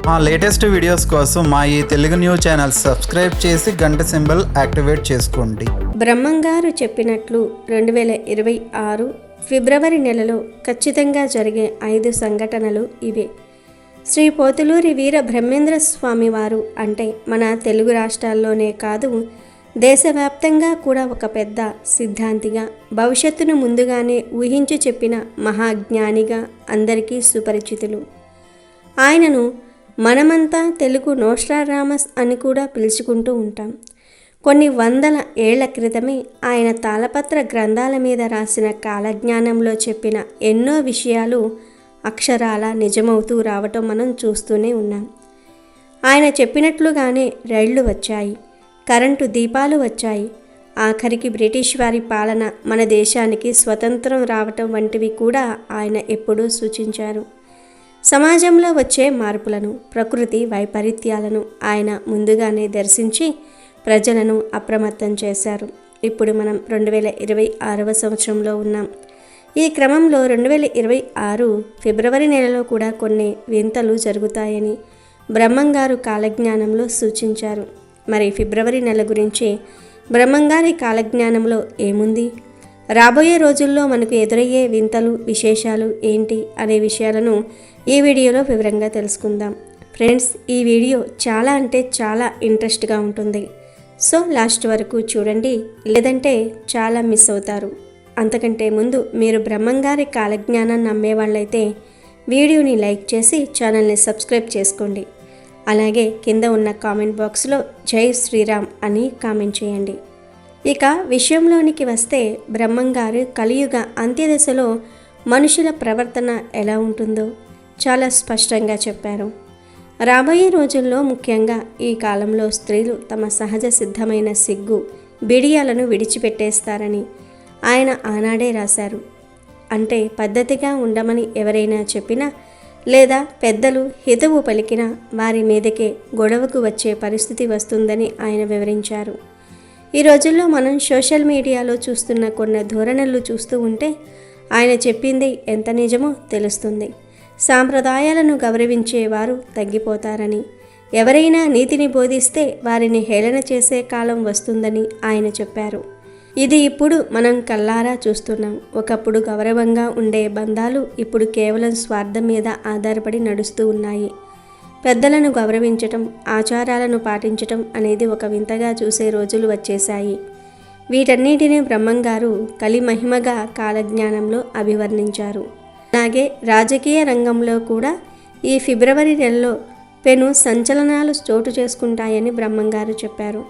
మా latest videos కోసం మా ఈ తెలుగు న్యూస్ ఛానల్ సబ్స్క్రైబ్ చేసి గంట సింబల్ యాక్టివేట్ చేసుకోండి. బ్రహ్మంగారు చెప్పినట్లు 2026 ఫిబ్రవరి నెలలో ఖచ్చితంగా జరిగే 5 సంఘటనలు ఇవే. శ్రీ పోతులూరి వీర బ్రహ్మేంద్ర స్వామి వారు అంటే మన తెలుగు రాష్ట్రాల్లోనే కాదు, దేశవ్యాప్తంగా కూడా ఒక పెద్ద సిద్ధాంతిగా, భవిష్యత్తును ముందుగానే ఊహించి చెప్పిన మహాజ్ఞానిగా అందరికీ సుపరిచితులు. ఆయనను మనమంతా తెలుగు నోస్ట్రాడామస్ అని కూడా పిలుచుకుంటూ ఉంటాం. కొన్ని వందల ఏళ్ల క్రితమే ఆయన తాళపత్ర గ్రంథాల మీద రాసిన కాలజ్ఞానంలో చెప్పిన ఎన్నో విషయాలు అక్షరాల నిజమవుతూ రావటం మనం చూస్తూనే ఉన్నాం. ఆయన చెప్పినట్లుగానే రైళ్లు వచ్చాయి, కరెంటు దీపాలు వచ్చాయి, ఆఖరికి బ్రిటిష్ వారి పాలన మన దేశానికి స్వతంత్రం రావటం వంటివి కూడా ఆయన ఎప్పుడూ సూచించారు. సమాజంలో వచ్చే మార్పులను, ప్రకృతి వైపరీత్యాలను ఆయన ముందుగానే దర్శించి ప్రజలను అప్రమత్తం చేశారు. ఇప్పుడు మనం 2026వ సంవత్సరంలో ఉన్నాం. ఈ క్రమంలో 2026 ఫిబ్రవరి నెలలో కూడా కొన్ని వింతలు జరుగుతాయని బ్రహ్మంగారు కాలజ్ఞానంలో సూచించారు. మరి ఫిబ్రవరి నెల గురించి బ్రహ్మంగారి కాలజ్ఞానంలో ఏముంది? రాబోయే రోజుల్లో మనకు ఎదురయ్యే వింతలు, విశేషాలు ఏంటి అనే విషయాలను ఈ వీడియోలో వివరంగా తెలుసుకుందాం. ఫ్రెండ్స్, ఈ వీడియో చాలా అంటే చాలా ఇంట్రెస్ట్గా ఉంటుంది. సో లాస్ట్ వరకు చూడండి, లేదంటే చాలా మిస్ అవుతారు. అంతకంటే ముందు మీరు బ్రహ్మంగారి కాలజ్ఞానాన్ని నమ్మేవాళ్ళైతే వీడియోని లైక్ చేసి ఛానల్ని సబ్స్క్రైబ్ చేసుకోండి. అలాగే కింద ఉన్న కామెంట్ బాక్స్లో జై శ్రీరామ్ అని కామెంట్ చేయండి. ఇక విషయంలోనికి వస్తే, బ్రహ్మంగారు కలియుగ అంత్యదశలో మనుషుల ప్రవర్తన ఎలా ఉంటుందో చాలా స్పష్టంగా చెప్పారు. రాబోయే రోజుల్లో ముఖ్యంగా ఈ కాలంలో స్త్రీలు తమ సహజ సిద్ధమైన సిగ్గు, బిడియాలను విడిచిపెట్టేస్తారని ఆయన ఆనాడే రాశారు. అంటే పద్ధతిగా ఉండమని ఎవరైనా చెప్పినా లేదా పెద్దలు హితవు పలికినా వారి మీదకే గొడవకు వచ్చే పరిస్థితి వస్తుందని ఆయన వివరించారు. ఈ రోజుల్లో మనం సోషల్ మీడియాలో చూస్తున్న కొన్ని ధోరణులు చూస్తూ ఉంటే ఆయన చెప్పింది ఎంత నిజమో తెలుస్తుంది. సాంప్రదాయాలను గౌరవించేవారు తగ్గిపోతారని, ఎవరైనా నీతిని బోధిస్తే వారిని హేళన చేసే కాలం వస్తుందని ఆయన చెప్పారు. ఇది ఇప్పుడు మనం కళ్ళారా చూస్తున్నాం. ఒకప్పుడు గౌరవంగా ఉండే బంధాలు ఇప్పుడు కేవలం స్వార్థం మీద ఆధారపడి నడుస్తూ ఉన్నాయి. పెద్దలను గౌరవించటం, ఆచారాలను పాటించటం అనేది ఒక వింతగా చూసే రోజులు వచ్చేశాయి. వీటన్నిటినీ బ్రహ్మంగారు కలిమహిమగా కాలజ్ఞానంలో అభివర్ణించారు. అలాగే రాజకీయ రంగంలో కూడా ఈ ఫిబ్రవరి నెలలో పెను సంచలనాలు చోటు చేసుకుంటాయని బ్రహ్మంగారు చెప్పారు.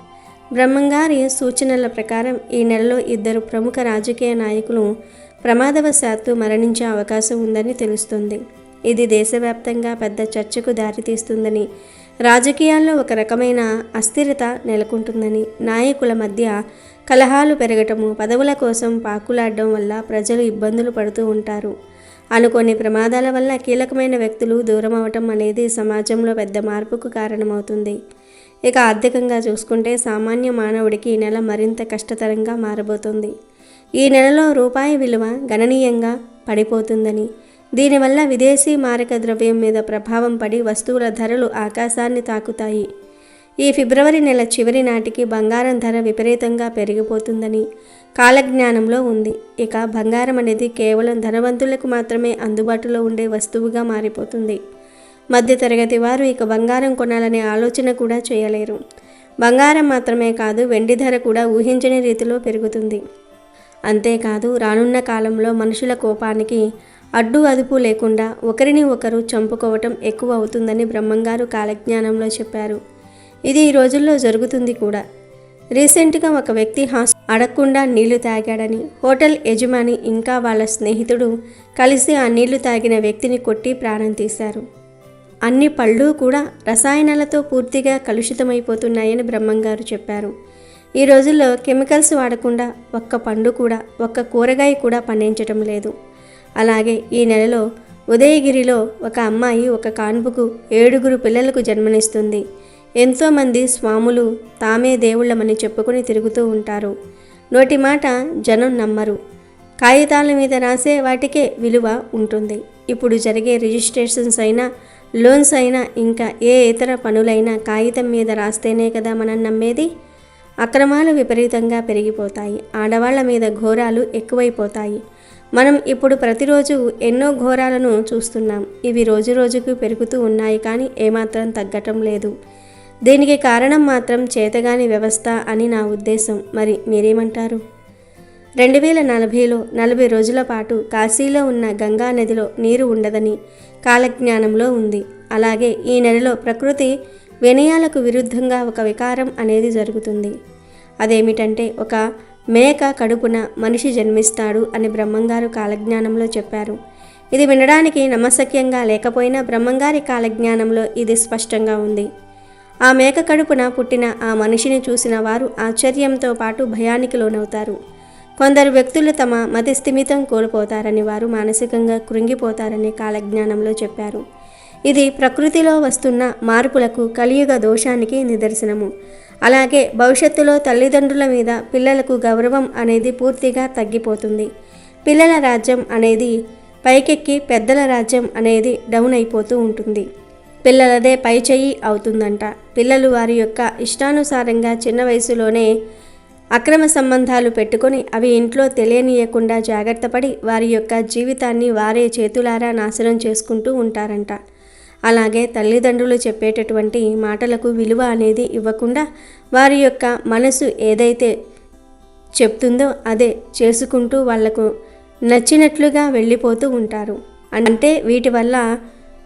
బ్రహ్మంగారి సూచనల ప్రకారం ఈ నెలలో 2 ప్రముఖ రాజకీయ నాయకులు ప్రమాదవశాత్తు మరణించే అవకాశం ఉందని తెలుస్తుంది. ఇది దేశవ్యాప్తంగా పెద్ద చర్చకు దారితీస్తుందని, రాజకీయాల్లో ఒక రకమైన అస్థిరత నెలకొంటుందని, నాయకుల మధ్య కలహాలు పెరగటము, పదవుల కోసం పాకులాడడం వల్ల ప్రజలు ఇబ్బందులు పడుతూ ఉంటారు. అనుకోని ప్రమాదాల వల్ల కీలకమైన వ్యక్తులు దూరం అవటం అనేది సమాజంలో పెద్ద మార్పుకు కారణమవుతుంది. ఇక ఆర్థికంగా చూసుకుంటే సామాన్య మానవుడికి ఈ నెల మరింత కష్టతరంగా మారబోతుంది. ఈ నెలలో రూపాయి విలువ గణనీయంగా పడిపోతుందని, దీనివల్ల విదేశీ మారక ద్రవ్యం మీద ప్రభావం పడి వస్తువుల ధరలు ఆకాశాన్ని తాకుతాయి. ఈ ఫిబ్రవరి నెల చివరి నాటికి బంగారం ధర విపరీతంగా పెరిగిపోతుందని కాలజ్ఞానంలో ఉంది. ఇక బంగారం అనేది కేవలం ధనవంతులకు మాత్రమే అందుబాటులో ఉండే వస్తువుగా మారిపోతుంది. మధ్యతరగతి వారు ఇక బంగారం కొనాలనే ఆలోచన కూడా చేయలేరు. బంగారం మాత్రమే కాదు, వెండి ధర కూడా ఊహించని రీతిలో పెరుగుతుంది. అంతేకాదు, రానున్న కాలంలో మనుషుల కోపానికి అడ్డు అదుపు లేకుండా ఒకరిని ఒకరు చంపుకోవటం ఎక్కువ అవుతుందని బ్రహ్మంగారు కాలజ్ఞానంలో చెప్పారు. ఇది ఈ రోజుల్లో జరుగుతుంది కూడా. రీసెంట్గా ఒక వ్యక్తి అడగకుండా నీళ్లు తాగాడని హోటల్ యజమాని ఇంకా వాళ్ళ స్నేహితుడు కలిసి ఆ నీళ్లు తాగిన వ్యక్తిని కొట్టి ప్రాణం తీశారు. అన్ని పళ్ళు కూడా రసాయనాలతో పూర్తిగా కలుషితమైపోతున్నాయని బ్రహ్మంగారు చెప్పారు. ఈ రోజుల్లో కెమికల్స్ వాడకుండా ఒక్క పండు కూడా, ఒక్క కూరగాయ కూడా పండించటం లేదు. అలాగే ఈ నెలలో ఉదయగిరిలో ఒక అమ్మాయి ఒక కాన్పుకు 7 పిల్లలకు జన్మనిస్తుంది. ఎంతోమంది స్వాములు తామే దేవుళ్ళమని చెప్పుకొని తిరుగుతూ ఉంటారు. నోటి మాట జనం నమ్మరు. కాగితాల మీద రాసే వాటికే విలువ ఉంటుంది. ఇప్పుడు జరిగే రిజిస్ట్రేషన్స్ అయినా లోన్స్ అయినా ఇంకా ఏ ఇతర పనులైనా కాగితం మీద రాస్తేనే కదా మనం నమ్మేది. అక్రమాలు విపరీతంగా పెరిగిపోతాయి. ఆడవాళ్ల మీద ఘోరాలు ఎక్కువైపోతాయి. మనం ఇప్పుడు ప్రతిరోజు ఎన్నో ఘోరాలను చూస్తున్నాం. ఇవి రోజురోజుకు పెరుగుతూ ఉన్నాయి, కానీ ఏమాత్రం తగ్గటం లేదు. దీనికి కారణం మాత్రం చేతగాని వ్యవస్థ అని నా ఉద్దేశం. మరి మీరేమంటారు? 2040లో 40 రోజుల పాటు కాశీలో ఉన్న గంగా నదిలో నీరు ఉండదని కాలజ్ఞానంలో ఉంది. అలాగే ఈ నెలలో ప్రకృతి వినయాలకు విరుద్ధంగా ఒక వికారం అనేది జరుగుతుంది. అదేమిటంటే ఒక మేక కడుపున మనిషి జన్మిస్తాడు అని బ్రహ్మంగారు కాలజ్ఞానంలో చెప్పారు. ఇది వినడానికి నమ్మశక్యంగా లేకపోయినా బ్రహ్మంగారి కాలజ్ఞానంలో ఇది స్పష్టంగా ఉంది. ఆ మేక కడుపున పుట్టిన ఆ మనిషిని చూసిన వారు ఆశ్చర్యంతో పాటు భయానికి లోనవుతారు. కొందరు వ్యక్తులు తమ మతి స్థిమితం కోల్పోతారని, వారు మానసికంగా కృంగిపోతారని కాలజ్ఞానంలో చెప్పారు. ఇది ప్రకృతిలో వస్తున్న మార్పులకు, కలియుగ దోషానికి నిదర్శనము. అలాగే భవిష్యత్తులో తల్లిదండ్రుల మీద పిల్లలకు గౌరవం అనేది పూర్తిగా తగ్గిపోతుంది. పిల్లల రాజ్యం అనేది పైకెక్కి పెద్దల రాజ్యం అనేది డౌన్ అయిపోతూ ఉంటుంది. పిల్లలదే పై చెయ్యి అవుతుందంట. పిల్లలు వారి యొక్క ఇష్టానుసారంగా చిన్న వయసులోనే అక్రమ సంబంధాలు పెట్టుకొని అవి ఇంట్లో తెలియనీయకుండా జాగ్రత్తపడి వారి యొక్క జీవితాన్ని వారే చేతులారా నాశనం చేసుకుంటూ ఉంటారంట. అలాగే తల్లిదండ్రులు చెప్పేటటువంటి మాటలకు విలువ అనేది ఇవ్వకుండా వారి యొక్క మనసు ఏదైతే చెప్తుందో అదే చేసుకుంటూ వాళ్లకు నచ్చినట్లుగా వెళ్ళిపోతూ ఉంటారు. అంటే వీటి వల్ల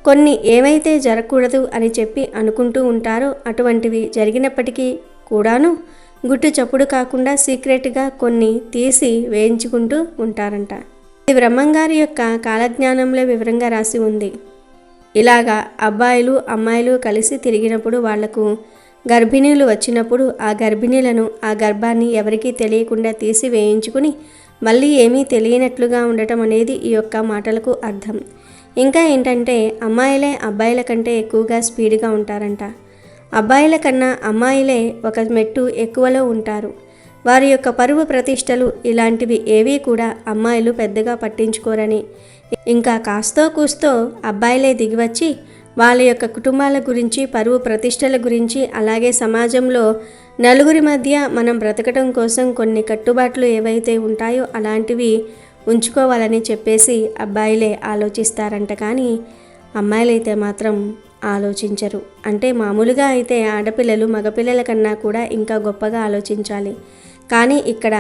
కొన్ని ఏవైతే జరగకూడదు అని చెప్పి అనుకుంటూ ఉంటారో అటువంటివి జరిగినప్పటికీ కూడాను గుట్టు చప్పుడు కాకుండా సీక్రెట్గా కొన్ని తీసి వేయించుకుంటూ ఉంటారంట. ఇది బ్రహ్మంగారి యొక్క కాలజ్ఞానంలో వివరంగా రాసి ఉంది. ఇలాగా అబ్బాయిలు అమ్మాయిలు కలిసి తిరిగినప్పుడు వాళ్లకు గర్భిణీలు వచ్చినప్పుడు ఆ గర్భిణీలను ఆ గర్భాన్ని ఎవరికీ తెలియకుండా తీసి వేయించుకుని మళ్ళీ ఏమీ తెలియనట్లుగా ఉండటం అనేది ఈ యొక్క మాటలకు అర్థం. ఇంకా ఏంటంటే అమ్మాయిలే అబ్బాయిల కంటే ఎక్కువగా స్పీడ్గా ఉంటారంట. అబ్బాయిల కన్నా అమ్మాయిలే ఒక మెట్టు ఎక్కువలో ఉంటారు. వారి యొక్క పరువు ప్రతిష్టలు ఇలాంటివి ఏవీ కూడా అమ్మాయిలు పెద్దగా పట్టించుకోరని, ఇంకా కాస్తో కూస్తో అబ్బాయిలే దిగివచ్చి వాళ్ళ యొక్క కుటుంబాల గురించి, పరువు ప్రతిష్టల గురించి, అలాగే సమాజంలో నలుగురి మధ్య మనం బ్రతకటం కోసం కొన్ని కట్టుబాట్లు ఏవైతే ఉంటాయో అలాంటివి ఉంచుకోవాలని చెప్పేసి అబ్బాయిలే ఆలోచిస్తారంట. కానీ అమ్మాయిలైతే మాత్రం ఆలోచించరు. అంటే మామూలుగా అయితే ఆడపిల్లలు మగపిల్లల కన్నా కూడా ఇంకా గొప్పగా ఆలోచించాలి. కానీ ఇక్కడ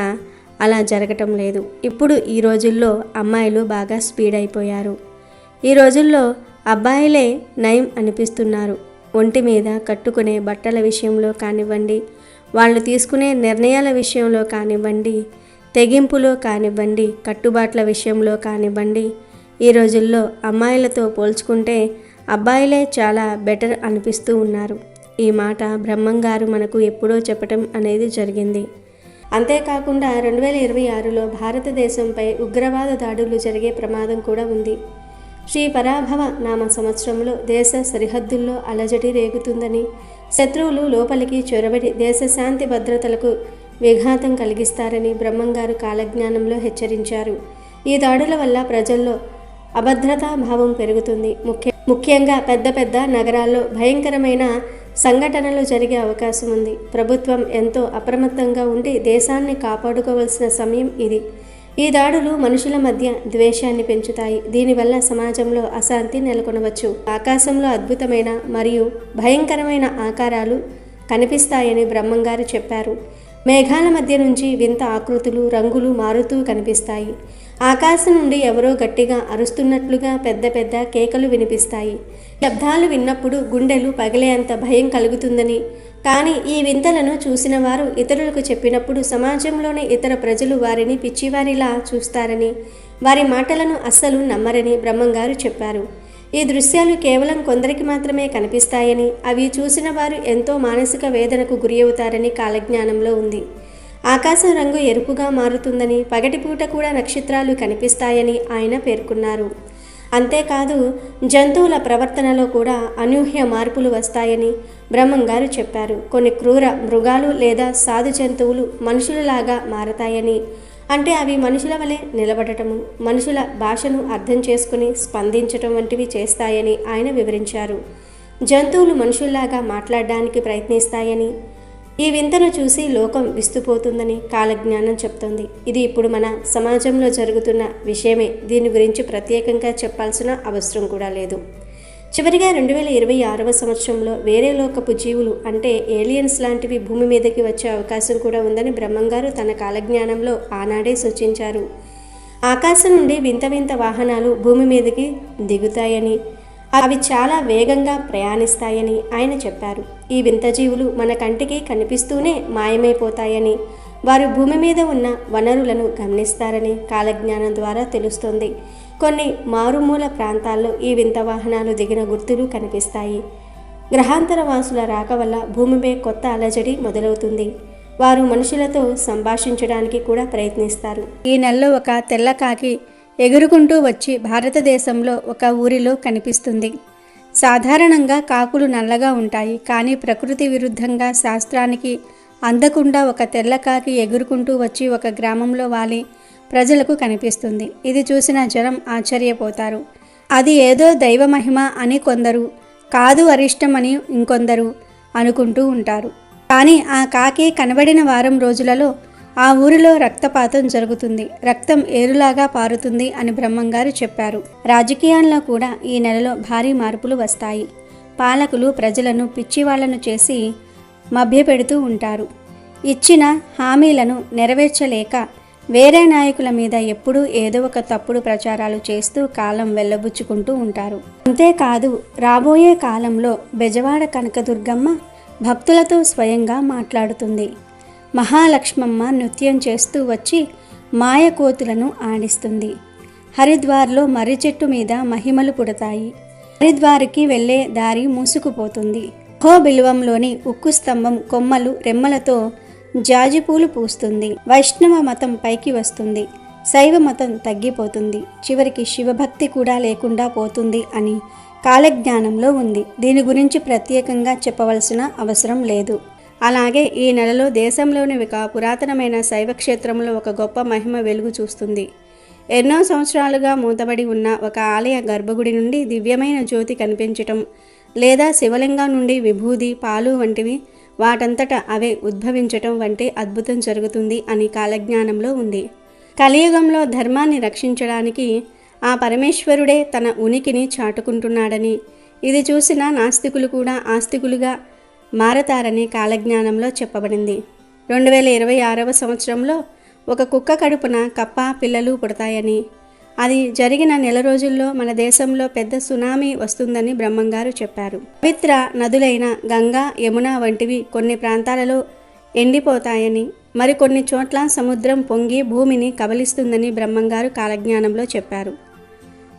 అలా జరగటం లేదు. ఇప్పుడు ఈ రోజుల్లో అమ్మాయిలు బాగా స్పీడ్ అయిపోయారు. ఈ రోజుల్లో అబ్బాయిలే నయం అనిపిస్తున్నారు. ఒంటి మీద కట్టుకునే బట్టల విషయంలో కానివ్వండి, వాళ్ళు తీసుకునే నిర్ణయాల విషయంలో కానివ్వండి, తెగింపులో కానివ్వండి, కట్టుబాట్ల విషయంలో కానివ్వండి, ఈ రోజుల్లో అమ్మాయిలతో పోల్చుకుంటే అబ్బాయిలే చాలా బెటర్ అనిపిస్తూ ఉన్నారు. ఈ మాట బ్రహ్మంగారు మనకు ఎప్పుడో చెప్పటం అనేది జరిగింది. అంతేకాకుండా 2026లో భారతదేశంపై ఉగ్రవాద దాడులు జరిగే ప్రమాదం కూడా ఉంది. శ్రీ పరాభవ నామ సంవత్సరంలో దేశ సరిహద్దుల్లో అలజడి రేగుతుందని, శత్రువులు లోపలికి చొరబడి దేశ శాంతి భద్రతలకు విఘాతం కలిగిస్తారని బ్రహ్మంగారు కాలజ్ఞానంలో హెచ్చరించారు. ఈ దాడుల వల్ల ప్రజల్లో అభద్రతా భావం పెరుగుతుంది. ముఖ్యంగా పెద్ద పెద్ద నగరాల్లో భయంకరమైన సంఘటనలు జరిగే అవకాశం ఉంది. ప్రభుత్వం ఎంతో అప్రమత్తంగా ఉండి దేశాన్ని కాపాడుకోవాల్సిన సమయం ఇది. ఈ దాడులు మనుషుల మధ్య ద్వేషాన్ని పెంచుతాయి. దీనివల్ల సమాజంలో అశాంతి నెలకొనవచ్చు. ఆకాశంలో అద్భుతమైన మరియు భయంకరమైన ఆకారాలు కనిపిస్తాయని బ్రహ్మంగారు చెప్పారు. మేఘాల మధ్య నుంచి వింత ఆకృతులు, రంగులు మారుతూ కనిపిస్తాయి. ఆకాశం నుండి ఎవరో గట్టిగా అరుస్తున్నట్లుగా పెద్ద పెద్ద కేకలు వినిపిస్తాయి. శబ్దాలు విన్నప్పుడు గుండెలు పగిలేంత భయం కలుగుతుందని, కానీ ఈ వింతలను చూసిన వారు ఇతరులకు చెప్పినప్పుడు సమాజంలోని ఇతర ప్రజలు వారిని పిచ్చివారిలా చూస్తారని, వారి మాటలను అస్సలు నమ్మరని బ్రహ్మంగారు చెప్పారు. ఈ దృశ్యాలు కేవలం కొందరికి మాత్రమే కనిపిస్తాయని, అవి చూసిన వారు ఎంతో మానసిక వేదనకు గురి అవుతారని కాలజ్ఞానంలో ఉంది. ఆకాశం రంగు ఎరుపుగా మారుతుందని, పగటిపూట కూడా నక్షత్రాలు కనిపిస్తాయని ఆయన పేర్కొన్నారు. అంతేకాదు జంతువుల ప్రవర్తనలో కూడా అనూహ్య మార్పులు వస్తాయని బ్రహ్మంగారు చెప్పారు. కొన్ని క్రూర మృగాలు లేదా సాధు జంతువులు మనుషులలాగా మారతాయని, అంటే అవి మనుషుల వలె నిలబడటము, మనుషుల భాషను అర్థం చేసుకుని స్పందించటం వంటివి చేస్తాయని ఆయన వివరించారు. జంతువులు మనుషుల్లాగా మాట్లాడడానికి ప్రయత్నిస్తాయని, ఈ వింతను చూసి లోకం విస్తుపోతుందని కాలజ్ఞానం చెప్తోంది. ఇది ఇప్పుడు మన సమాజంలో జరుగుతున్న విషయమే. దీని గురించి ప్రత్యేకంగా చెప్పాల్సిన అవసరం కూడా లేదు. చివరిగా 2026వ సంవత్సరంలో వేరే లోకపు జీవులు అంటే ఏలియన్స్ లాంటివి భూమి మీదకి వచ్చే అవకాశం కూడా ఉందని బ్రహ్మంగారు తన కాలజ్ఞానంలో ఆనాడే సూచించారు. ఆకాశం నుండి వింత వింత వాహనాలు భూమి మీదకి దిగుతాయని, అవి చాలా వేగంగా ప్రయాణిస్తాయని ఆయన చెప్పారు. ఈ వింత జీవులు మన కంటికి కనిపిస్తూనే మాయమైపోతాయని, వారు భూమి మీద ఉన్న వనరులను గమనిస్తారని కాలజ్ఞానం ద్వారా తెలుస్తోంది. కొన్ని మారుమూల ప్రాంతాల్లో ఈ వింత వాహనాలు దిగిన గుర్తులు కనిపిస్తాయి. గ్రహాంతర వాసుల రాక వల్ల భూమిపై కొత్త అలజడి మొదలవుతుంది. వారు మనుషులతో సంభాషించడానికి కూడా ప్రయత్నిస్తారు. ఈ నెలలో ఒక తెల్ల కాకి ఎగురుకుంటూ వచ్చి భారతదేశంలో ఒక ఊరిలో కనిపిస్తుంది. సాధారణంగా కాకులు నల్లగా ఉంటాయి, కానీ ప్రకృతి విరుద్ధంగా శాస్త్రానికి అందకుండా ఒక తెల్ల కాకి ఎగురుకుంటూ వచ్చి ఒక గ్రామంలో వాలి ప్రజలకు కనిపిస్తుంది. ఇది చూసిన జనం ఆశ్చర్యపోతారు. అది ఏదో దైవ మహిమ అని కొందరు, కాదు అరిష్టం అని ఇంకొందరు అనుకుంటూ ఉంటారు. కానీ ఆ కాకి కనబడిన వారం రోజులలో ఆ ఊరిలో రక్తపాతం జరుగుతుంది, రక్తం ఏరులాగా పారుతుంది అని బ్రహ్మంగారు చెప్పారు. రాజకీయాల్లో కూడా ఈ నెలలో భారీ మార్పులు వస్తాయి. పాలకులు ప్రజలను పిచ్చివాళ్లను చేసి మభ్యపెడుతూ ఉంటారు. ఇచ్చిన హామీలను నెరవేర్చలేక వేరే నాయకుల మీద ఎప్పుడూ ఏదో ఒక తప్పుడు ప్రచారాలు చేస్తూ కాలం వెళ్ళబుచ్చుకుంటూ ఉంటారు. అంతేకాదు, రాబోయే కాలంలో బెజవాడ కనకదుర్గమ్మ భక్తులతో స్వయంగా మాట్లాడుతుంది. మహాలక్ష్మమ్మ నృత్యం చేస్తూ వచ్చి మాయకోతులను ఆడిస్తుంది. హరిద్వార్లో మర్రి చెట్టు మీద మహిమలు పుడతాయి. హరిద్వార్కి వెళ్లే దారి మూసుకుపోతుంది. బిల్వంలోని ఉక్కు స్తంభం కొమ్మలు రెమ్మలతో జాజిపూలు పూస్తుంది. వైష్ణవ మతం పైకి వస్తుంది, శైవ మతం తగ్గిపోతుంది, చివరికి శివభక్తి కూడా లేకుండా పోతుంది అని కాలజ్ఞానంలో ఉంది. దీని గురించి ప్రత్యేకంగా చెప్పవలసిన అవసరం లేదు. అలాగే ఈ నెలలో దేశంలోని ఒక పురాతనమైన శైవ క్షేత్రంలో ఒక గొప్ప మహిమ వెలుగు చూస్తుంది. ఎన్నో సంవత్సరాలుగా మూతబడి ఉన్న ఒక ఆలయ గర్భగుడి నుండి దివ్యమైన జ్యోతి కనిపించటం, లేదా శివలింగం నుండి విభూది, పాలు వంటివి వాటంతటా అవే ఉద్భవించటం వంటి అద్భుతం జరుగుతుంది అని కాలజ్ఞానంలో ఉంది. కలియుగంలో ధర్మాన్ని రక్షించడానికి ఆ పరమేశ్వరుడే తన ఉనికిని చాటుకుంటున్నాడని, ఇది చూసిన నాస్తికులు కూడా ఆస్తికులుగా మారతారని కాలజ్ఞానంలో చెప్పబడింది. 2026వ సంవత్సరంలో ఒక కుక్క కడుపున కప్ప పిల్లలు పుడతాయని, అది జరిగిన నెల రోజుల్లో మన దేశంలో పెద్ద సునామీ వస్తుందని బ్రహ్మంగారు చెప్పారు. పవిత్ర నదులైన గంగా, యమున వంటివి కొన్ని ప్రాంతాలలో ఎండిపోతాయని, మరికొన్ని చోట్ల సముద్రం పొంగి భూమిని కబలిస్తుందని బ్రహ్మంగారు కాలజ్ఞానంలో చెప్పారు.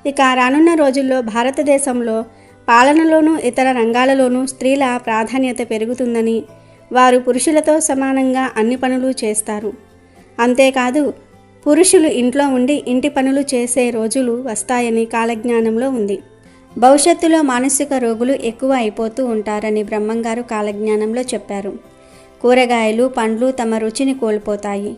ఇక రానున్న రోజుల్లో భారతదేశంలో పాలనలోనూ ఇతర రంగాలలోనూ స్త్రీల ప్రాధాన్యత పెరుగుతుందని, వారు పురుషులతో సమానంగా అన్ని పనులు చేస్తారు. అంతేకాదు, పురుషులు ఇంట్లో ఉండి ఇంటి పనులు చేసే రోజులు వస్తాయని కాలజ్ఞానంలో ఉంది. భవిష్యత్తులో మానసిక రోగులు ఎక్కువ అయిపోతూ ఉంటారని బ్రహ్మంగారు కాలజ్ఞానంలో చెప్పారు. కూరగాయలు, పండ్లు తమ రుచిని కోల్పోతాయి.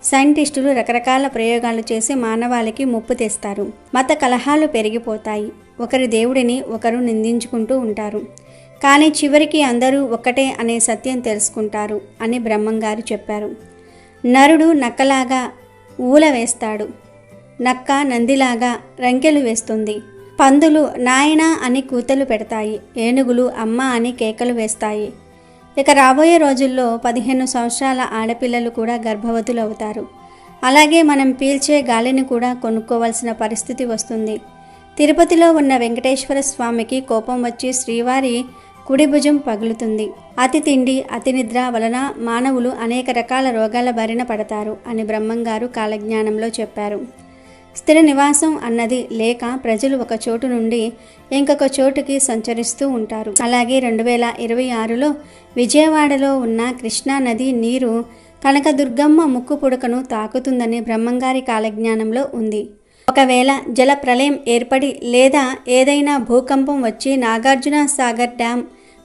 సైంటిస్టులు రకరకాల ప్రయోగాలు చేసి మానవాళికి ముప్పు తెస్తారు. మత కలహాలు పెరిగిపోతాయి. ఒకరి దేవుడిని ఒకరు నిందించుకుంటూ ఉంటారు. కానీ చివరికి అందరూ ఒక్కటే అనే సత్యం తెలుసుకుంటారు అని బ్రహ్మంగారు చెప్పారు. నరుడు నక్కలాగా ఊల వేస్తాడు, నక్క నందిలాగా రంకెలు వేస్తుంది, పందులు నాయనా అని కూతలు పెడతాయి, ఏనుగులు అమ్మ అని కేకలు వేస్తాయి. ఇక రాబోయే రోజుల్లో 15 సంవత్సరాల ఆడపిల్లలు కూడా గర్భవతులు అవుతారు. అలాగే మనం పీల్చే గాలిని కూడా కొనుక్కోవాల్సిన పరిస్థితి వస్తుంది. తిరుపతిలో ఉన్న వెంకటేశ్వర స్వామికి కోపం వచ్చి శ్రీవారి కుడి భుజం పగులుతుంది. అతి తిండి, అతి నిద్ర వలన మానవులు అనేక రకాల రోగాల బారిన పడతారు అని బ్రహ్మంగారు కాలజ్ఞానంలో చెప్పారు. స్థిర నివాసం అన్నది లేక ప్రజలు ఒక చోటు నుండి ఇంకొక చోటుకి సంచరిస్తూ ఉంటారు. అలాగే 2026లో విజయవాడలో ఉన్న కృష్ణా నది నీరు కనకదుర్గమ్మ ముక్కు పుడకను తాకుతుందని బ్రహ్మంగారి కాలజ్ఞానంలో ఉంది. ఒకవేళ జల ప్రళయం ఏర్పడి లేదా ఏదైనా భూకంపం వచ్చి నాగార్జున సాగర్ డ్యాం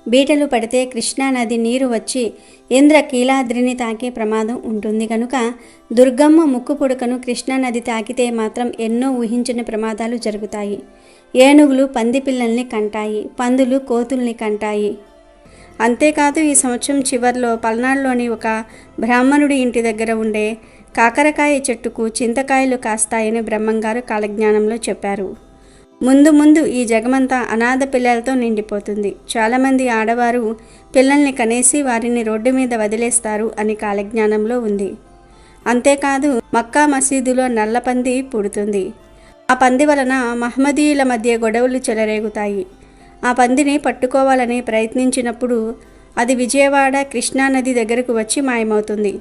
బీటలు పడితే కృష్ణానది నీరు వచ్చి ఇంద్రకీలాద్రిని తాకే ప్రమాదం ఉంటుంది కనుక దుర్గమ్మ ముక్కు పుడకను కృష్ణానది తాకితే మాత్రం ఎన్నో ఊహించని ప్రమాదాలు జరుగుతాయి. ఏనుగులు పంది పిల్లల్ని కంటాయి, పందులు కోతుల్ని కంటాయి. అంతేకాదు ఈ సంవత్సరం చివర్లో పల్నాడులోని ఒక బ్రాహ్మణుడి ఇంటి దగ్గర ఉండే కాకరకాయ చెట్టుకు చింతకాయలు కాస్తాయని బ్రహ్మంగారు కాలజ్ఞానంలో చెప్పారు. ముందు ముందు ఈ జగమంతా అనాథ పిల్లలతో నిండిపోతుంది. చాలామంది ఆడవారు పిల్లల్ని కనేసి వారిని రోడ్డు మీద వదిలేస్తారు అని కాలజ్ఞానంలో ఉంది. అంతేకాదు మక్కా మసీదులో నల్ల పంది పుడుతుంది. ఆ పంది వలన మహమ్మదీయుల మధ్య గొడవలు చెలరేగుతాయి. ఆ పందిని పట్టుకోవాలని ప్రయత్నించినప్పుడు అది విజయవాడ కృష్ణానది దగ్గరకు వచ్చి మాయమవుతుంది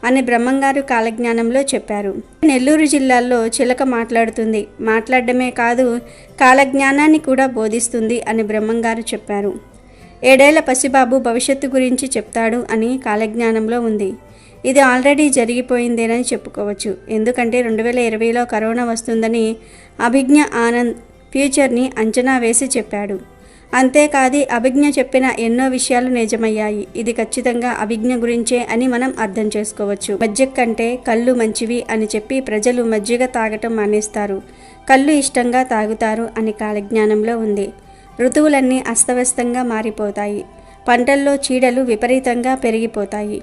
అని బ్రహ్మంగారు కాలజ్ఞానంలో చెప్పారు. నెల్లూరు జిల్లాలో చిలక మాట్లాడుతుంది, మాట్లాడడమే కాదు కాలజ్ఞానాన్ని కూడా బోధిస్తుంది అని బ్రహ్మంగారు చెప్పారు. 7 ఏళ్ల పసిబాబు భవిష్యత్తు గురించి చెప్తాడు అని కాలజ్ఞానంలో ఉంది. ఇది ఆల్రెడీ జరిగిపోయిందేనని చెప్పుకోవచ్చు. ఎందుకంటే 2020లో కరోనా వస్తుందని అభిజ్ఞ ఆనంద్ ఫ్యూచర్ని అంచనా వేసి చెప్పాడు. అంతేకాదు అభిజ్ఞ చెప్పిన ఎన్నో విషయాలు నిజమయ్యాయి. ఇది ఖచ్చితంగా అభిజ్ఞ గురించే అని మనం అర్థం చేసుకోవచ్చు. మజ్జిగ కంటే కళ్ళు మంచివి అని చెప్పి ప్రజలు మజ్జిగ తాగటం మానేస్తారు, కళ్ళు ఇష్టంగా తాగుతారు అని కాలజ్ఞానంలో ఉంది. ఋతువులన్నీ అస్తవ్యస్తంగా మారిపోతాయి, పంటల్లో చీడలు విపరీతంగా పెరిగిపోతాయి,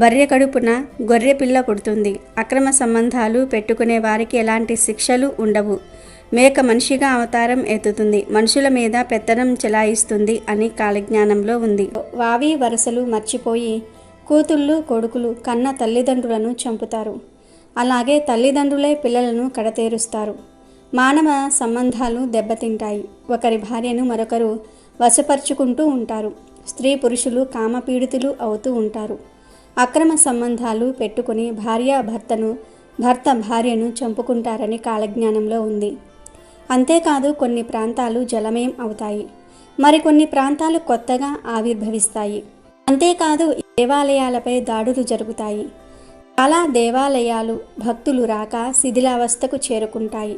బర్రె కడుపున గొర్రె పిల్ల పుడుతుంది, అక్రమ సంబంధాలు పెట్టుకునే వారికి ఎలాంటి శిక్షలు ఉండవు, మేక మనిషిగా అవతారం ఎత్తుతుంది, మనుషుల మీద పెత్తనం చెలాయిస్తుంది అని కాలజ్ఞానంలో ఉంది. వావి వరసలు మర్చిపోయి కూతుళ్ళు కొడుకులు కన్న తల్లిదండ్రులను చంపుతారు. అలాగే తల్లిదండ్రులే పిల్లలను కడతేరుస్తారు. మానవ సంబంధాలు దెబ్బతింటాయి. ఒకరి భార్యను మరొకరు వశపరుచుకుంటూ ఉంటారు. స్త్రీ పురుషులు కామపీడితులు అవుతూ ఉంటారు. అక్రమ సంబంధాలు పెట్టుకుని భర్త భార్యను చంపుకుంటారని కాలజ్ఞానంలో ఉంది. అంతేకాదు కొన్ని ప్రాంతాలు జలమయం అవుతాయి, మరికొన్ని ప్రాంతాలు కొత్తగా ఆవిర్భవిస్తాయి. అంతేకాదు దేవాలయాలపై దాడులు జరుగుతాయి. చాలా దేవాలయాలు భక్తులు రాక శిథిలావస్థకు చేరుకుంటాయి.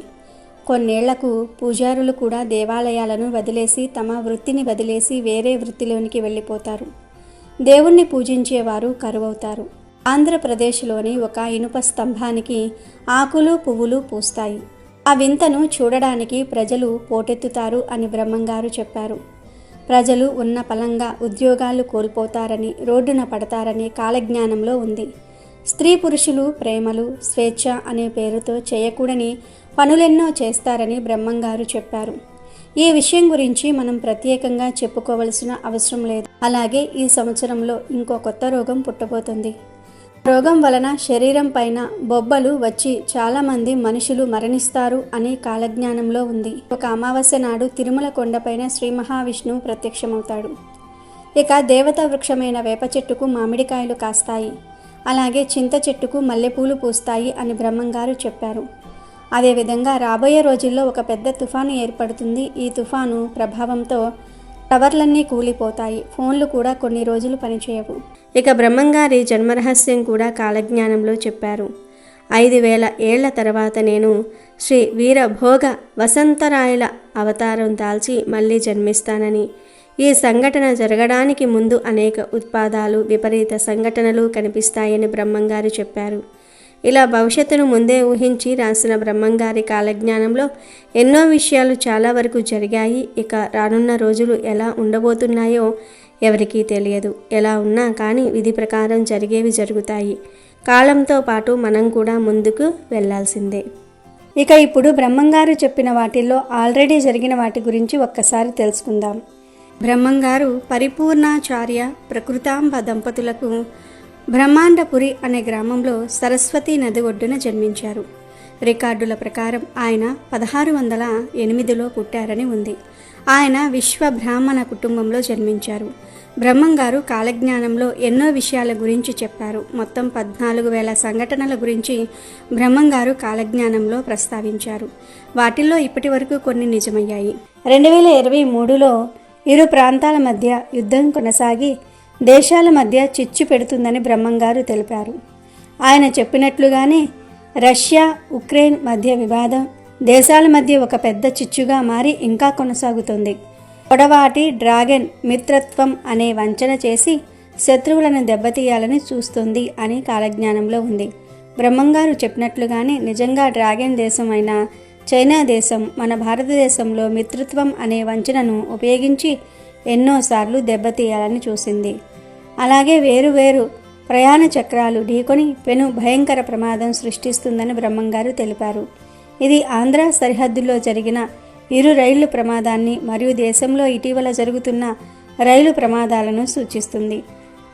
కొన్నేళ్లకు పూజారులు కూడా దేవాలయాలను వదిలేసి తమ వృత్తిని వదిలేసి వేరే వృత్తిలోనికి వెళ్ళిపోతారు. దేవుణ్ణి పూజించేవారు కరువవుతారు. ఆంధ్రప్రదేశ్లోని ఒక ఇనుప స్తంభానికి ఆకులు పువ్వులు పూస్తాయి. ఆ వింతను చూడడానికి ప్రజలు పోటెత్తుతారు అని బ్రహ్మంగారు చెప్పారు. ప్రజలు ఉన్న పలంగా ఉద్యోగాలు కోల్పోతారని, రోడ్డున పడతారని కాలజ్ఞానంలో ఉంది. స్త్రీ పురుషులు ప్రేమలు స్వేచ్ఛ అనే పేరుతో చేయకూడని పనులెన్నో చేస్తారని బ్రహ్మంగారు చెప్పారు. ఈ విషయం గురించి మనం ప్రత్యేకంగా చెప్పుకోవలసిన అవసరం లేదు. అలాగే ఈ సంవత్సరంలో ఇంకో కొత్త రోగం పుట్టబోతుంది. రోగం వలన శరీరం పైన బొబ్బలు వచ్చి చాలామంది మనుషులు మరణిస్తారు అని కాలజ్ఞానంలో ఉంది. ఒక అమావాస్య నాడు తిరుమల కొండపైన శ్రీ మహావిష్ణువు ప్రత్యక్షమవుతాడు. ఇక దేవతా వృక్షమైన వేప చెట్టుకు మామిడికాయలు కాస్తాయి, అలాగే చింత చెట్టుకు మల్లెపూలు పూస్తాయి అని బ్రహ్మంగారు చెప్పారు. అదేవిధంగా రాబోయే రోజుల్లో ఒక పెద్ద తుఫాను ఏర్పడుతుంది. ఈ తుఫాను ప్రభావంతో టవర్లన్నీ కూలిపోతాయి, ఫోన్లు కూడా కొన్ని రోజులు పనిచేయవు. ఇక బ్రహ్మంగారి జన్మరహస్యం కూడా కాలజ్ఞానంలో చెప్పారు. 5000 ఏళ్ల తర్వాత నేను శ్రీ వీరభోగ వసంతరాయల అవతారం దాల్చి మళ్ళీ జన్మిస్తానని, ఈ సంఘటన జరగడానికి ముందు అనేక ఉత్పాదాలు విపరీత సంఘటనలు కనిపిస్తాయని బ్రహ్మంగారు చెప్పారు. ఇలా భవిష్యత్తును ముందే ఊహించి రాసిన బ్రహ్మంగారి కాలజ్ఞానంలో ఎన్నో విషయాలు చాలా వరకు జరిగాయి. ఇక రానున్న రోజులు ఎలా ఉండబోతున్నాయో ఎవరికీ తెలియదు. ఎలా ఉన్నా కానీ విధి ప్రకారం జరిగేవి జరుగుతాయి. కాలంతో పాటు మనం కూడా ముందుకు వెళ్ళాల్సిందే. ఇక ఇప్పుడు బ్రహ్మంగారు చెప్పిన వాటిల్లో ఆల్రెడీ జరిగిన వాటి గురించి ఒక్కసారి తెలుసుకుందాం. బ్రహ్మంగారు పరిపూర్ణాచార్య ప్రకృతాంబ దంపతులకు బ్రహ్మాండపురి అనే గ్రామంలో సరస్వతీ నది ఒడ్డున జన్మించారు. రికార్డుల ప్రకారం ఆయన 1608లో పుట్టారని ఉంది. ఆయన విశ్వ బ్రాహ్మణ కుటుంబంలో జన్మించారు. బ్రహ్మంగారు కాలజ్ఞానంలో ఎన్నో విషయాల గురించి చెప్పారు. మొత్తం 14,000 సంఘటనల గురించి బ్రహ్మంగారు కాలజ్ఞానంలో ప్రస్తావించారు. వాటిల్లో ఇప్పటి వరకు కొన్ని నిజమయ్యాయి. 2023లో ఇరు ప్రాంతాల మధ్య యుద్ధం కొనసాగి దేశాల మధ్య చిచ్చు పెడుతుందని బ్రహ్మంగారు తెలిపారు. ఆయన చెప్పినట్లుగానే రష్యా ఉక్రెయిన్ మధ్య వివాదం దేశాల మధ్య ఒక పెద్ద చిచ్చుగా మారి ఇంకా కొనసాగుతుంది. పొడవాటి డ్రాగన్ మిత్రత్వం అనే వంచన చేసి శత్రువులను దెబ్బతీయాలని చూస్తుంది అని కాలజ్ఞానంలో ఉంది. బ్రహ్మంగారు చెప్పినట్లుగానే నిజంగా డ్రాగన్ దేశం అయిన చైనా దేశం మన భారతదేశంలో మిత్రత్వం అనే వంచనను ఉపయోగించి ఎన్నోసార్లు దెబ్బతీయాలని చూసింది. అలాగే వేరు ప్రయాణ చక్రాలు ఢీకొని పెను భయంకర ప్రమాదం సృష్టిస్తుందని బ్రహ్మంగారు తెలిపారు. ఇది ఆంధ్ర సరిహద్దుల్లో జరిగిన ఇరు రైళ్లు ప్రమాదాన్ని మరియు దేశంలో ఇటీవల జరుగుతున్న రైలు ప్రమాదాలను సూచిస్తుంది.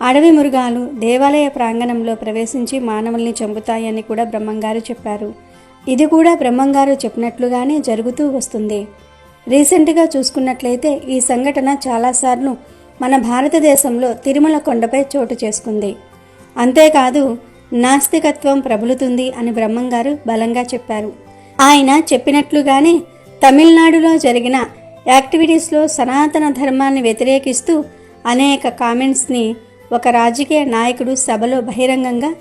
అడవి మృగాలు దేవాలయ ప్రాంగణంలో ప్రవేశించి మానవుల్ని చంపుతాయని కూడా బ్రహ్మంగారు చెప్పారు. ఇది కూడా బ్రహ్మంగారు చెప్పినట్లుగానే జరుగుతూ వస్తుంది. రీసెంట్గా చూసుకున్నట్లయితే ఈ సంఘటన చాలాసార్లు మన భారతదేశంలో తిరుమల కొండపై చోటు చేసుకుంది. అంతేకాదు నాస్తికత్వం ప్రబలుతుంది అని బ్రహ్మంగారు బలంగా చెప్పారు. ఆయన చెప్పినట్లుగానే తమిళనాడులో జరిగిన యాక్టివిటీస్లో సనాతన ధర్మాన్ని వ్యతిరేకిస్తూ అనేక కామెంట్స్ని ఒక రాజకీయ నాయకుడు సభలో బహిరంగంగా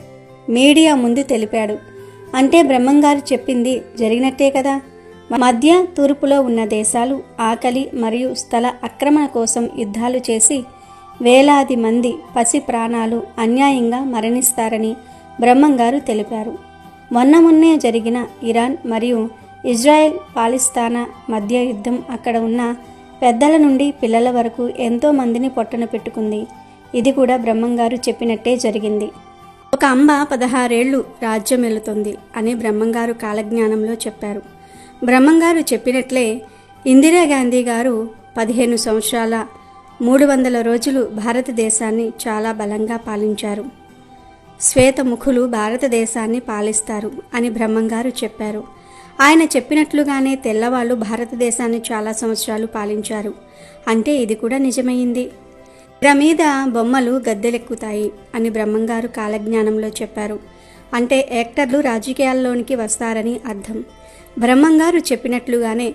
మీడియా ముందు తెలిపాడు. అంటే బ్రహ్మంగారు చెప్పింది జరిగినట్టే కదా. మధ్య తూర్పులో ఉన్న దేశాలు ఆకలి మరియు స్థల ఆక్రమణ కోసం యుద్ధాలు చేసి వేలాది మంది పసి ప్రాణాలు అన్యాయంగా మరణిస్తారని బ్రహ్మంగారు తెలిపారు. మొన్నే జరిగిన ఇరాన్ మరియు ఇజ్రాయెల్ పాలిస్తానా మధ్య యుద్ధం అక్కడ ఉన్న పెద్దల నుండి పిల్లల వరకు ఎంతో మందిని పొట్టన పెట్టుకుంది. ఇది కూడా బ్రహ్మంగారు చెప్పినట్టే జరిగింది. ఒక అంబ 16 ఏళ్లు రాజ్యం వెళుతుంది అని బ్రహ్మంగారు కాలజ్ఞానంలో చెప్పారు. బ్రహ్మంగారు చెప్పినట్లే ఇందిరాగాంధీ గారు 15 సంవత్సరాల 300 రోజులు భారతదేశాన్ని చాలా బలంగా పాలించారు. శ్వేతముఖులు భారతదేశాన్ని పాలిస్తారు అని బ్రహ్మంగారు చెప్పారు. ఆయన చెప్పినట్లుగానే తెల్లవాళ్ళు భారతదేశాన్ని చాలా సంవత్సరాలు పాలించారు. అంటే ఇది కూడా నిజమైంది. తెర మీద బొమ్మలు గద్దెలెక్కుతాయి అని బ్రహ్మంగారు కాలజ్ఞానంలో చెప్పారు. అంటే యాక్టర్లు రాజకీయాల్లోనికి వస్తారని అర్థం. బ్రహ్మంగారు చెప్పినట్లుగానే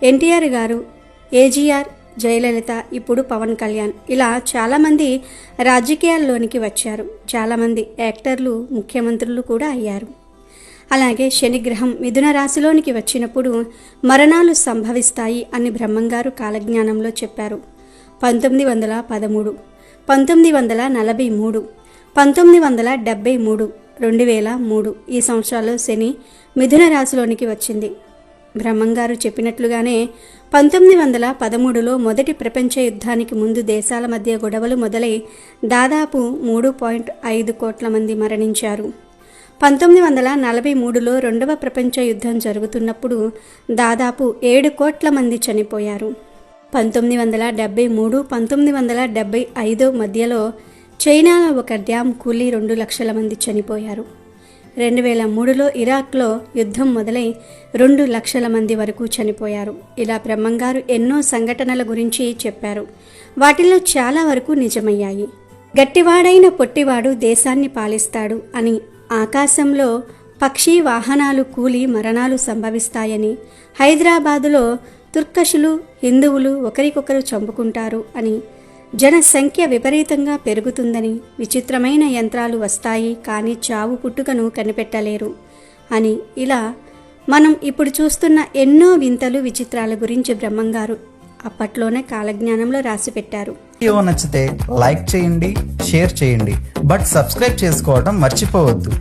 ఎన్టీఆర్ గారు, ఏజీఆర్, జయలలిత, ఇప్పుడు పవన్ కళ్యాణ్ ఇలా చాలామంది రాజకీయాల్లోనికి వచ్చారు. చాలామంది యాక్టర్లు ముఖ్యమంత్రులు కూడా అయ్యారు. అలాగే శనిగ్రహం మిథున రాశిలోనికి వచ్చినప్పుడు మరణాలు సంభవిస్తాయి అని బ్రహ్మంగారు కాలజ్ఞానంలో చెప్పారు. 1913, 1943, 1973, 2003 ఈ సంవత్సరాల్లో శని మిథున రాశిలోనికి వచ్చింది. బ్రహ్మంగారు చెప్పినట్లుగానే 1913లో మొదటి ప్రపంచ యుద్ధానికి ముందు దేశాల మధ్య గొడవలు మొదలై దాదాపు 3.5 కోట్ల మంది మరణించారు. 1943లో రెండవ ప్రపంచ యుద్ధం జరుగుతున్నప్పుడు దాదాపు 7 కోట్ల మంది చనిపోయారు. 1973, 1975 మధ్యలో చైనాలో ఒక డ్యామ్ కూలి 2 లక్షల మంది చనిపోయారు. 2003లో ఇరాక్లో యుద్ధం మొదలై 2 లక్షల మంది వరకు చనిపోయారు. ఇలా బ్రహ్మంగారు ఎన్నో సంఘటనల గురించి చెప్పారు. వాటిల్లో చాలా వరకు నిజమయ్యాయి. గట్టివాడైన పొట్టివాడు దేశాన్ని పాలిస్తాడు అని, ఆకాశంలో పక్షి వాహనాలు కూలి మరణాలు సంభవిస్తాయని, హైదరాబాదులో తుర్కషులు హిందువులు ఒకరికొకరు చంపుకుంటారు అని, జనసంఖ్య విపరీతంగా పెరుగుతుందని, విచిత్రమైన యంత్రాలు వస్తాయి కానీ చావు పుట్టుకను కనిపెట్టలేరు అని, ఇలా మనం ఇప్పుడు చూస్తున్న ఎన్నో వింతలు విచిత్రాల గురించి బ్రహ్మంగారు అప్పట్లోనే కాలజ్ఞానంలో రాసిపెట్టారు. వీడియో నచ్చితే లైక్ చేయండి, షేర్ చేయండి, బట్ సబ్స్క్రైబ్ చేసుకోవడం మర్చిపోవద్దు.